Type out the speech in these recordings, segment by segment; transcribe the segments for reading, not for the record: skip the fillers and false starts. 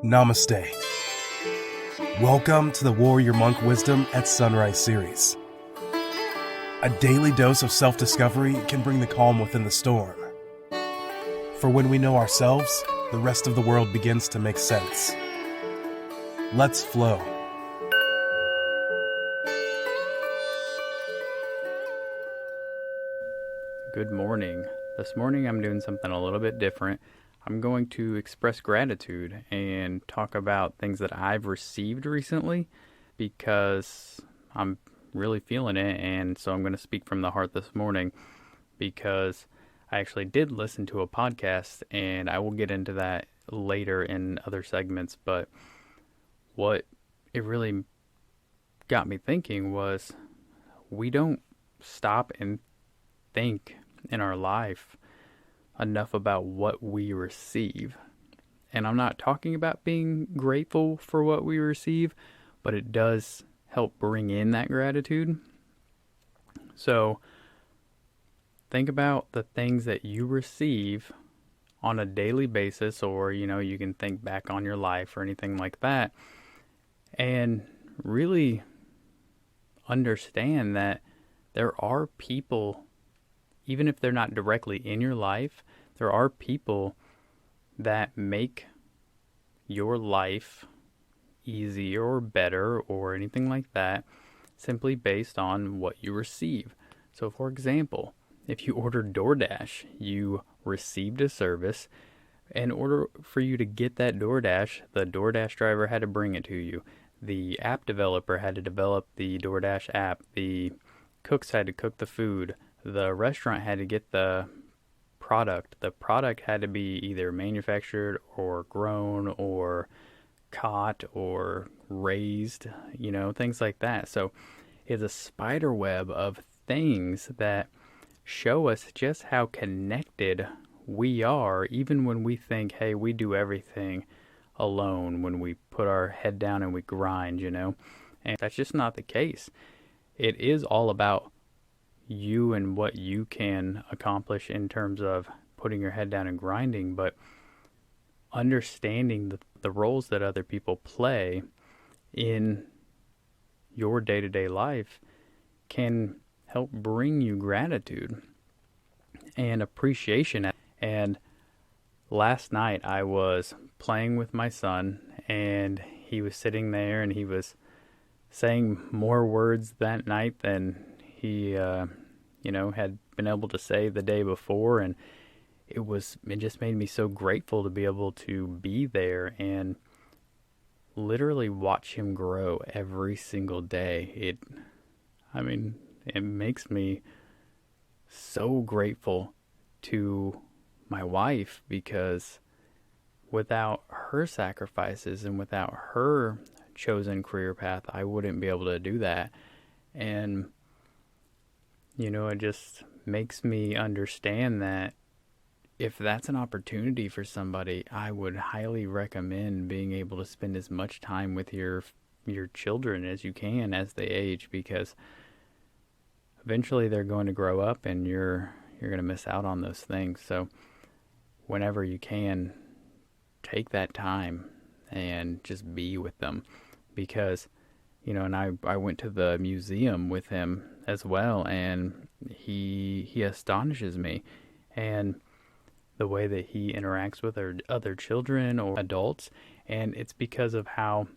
Namaste. Welcome to the Warrior Monk Wisdom at Sunrise series. A daily dose of self-discovery can bring the calm within the storm. For when we know ourselves, the rest of the world begins to make sense. Let's flow. Good morning. This morning I'm doing something a little bit different. I'm going to express gratitude and talk about things that I've received recently because I'm really feeling it, and so I'm going to speak from the heart this morning because I actually did listen to a podcast, and I will get into that later in other segments, but what it really got me thinking was we don't stop and think in our life enough about what we receive. And I'm not talking about being grateful for what we receive, but it does help bring in that gratitude. So think about the things that you receive on a daily basis, or you can think back on your life or anything like that, and really understand that there are people, even if they're not directly in your life, there are people that make your life easier or better or anything like that simply based on what you receive. So for example, if you ordered DoorDash, you received a service. In order for you to get that DoorDash, the DoorDash driver had to bring it to you. The app developer had to develop the DoorDash app. The cooks had to cook the food. The restaurant had to get the product. The product had to be either manufactured or grown or caught or raised, things like that. So it's a spider web of things that show us just how connected we are, even when we think, hey, we do everything alone, when we put our head down and we grind, and that's just not the case. It is all about you and what you can accomplish in terms of putting your head down and grinding, but understanding the roles that other people play in your day-to-day life can help bring you gratitude and appreciation. And last night I was playing with my son, and he was sitting there and he was saying more words that night than he had been able to say the day before, and it just made me so grateful to be able to be there and literally watch him grow every single day. It makes me so grateful to my wife, because without her sacrifices and without her chosen career path, I wouldn't be able to do that. And it just makes me understand that if that's an opportunity for somebody, I would highly recommend being able to spend as much time with your children as you can as they age, because eventually they're going to grow up and you're going to miss out on those things. So whenever you can, take that time and just be with them, because and I went to the museum with him as well, and he astonishes me, and the way that he interacts with other children or adults, and it's because of how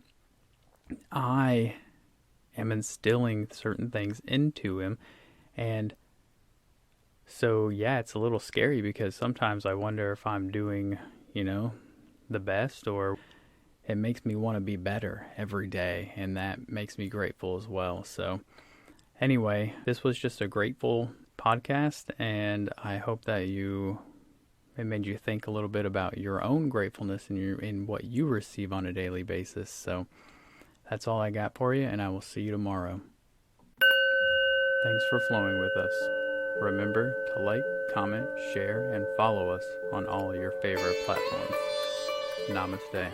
I am instilling certain things into him. And so it's a little scary, because sometimes I wonder if I'm doing the best, or it makes me want to be better every day, and that makes me grateful as well. So anyway, this was just a grateful podcast, and I hope that it made you think a little bit about your own gratefulness and in what you receive on a daily basis. So that's all I got for you, and I will see you tomorrow. Thanks for flowing with us. Remember to like, comment, share, and follow us on all your favorite platforms. Namaste.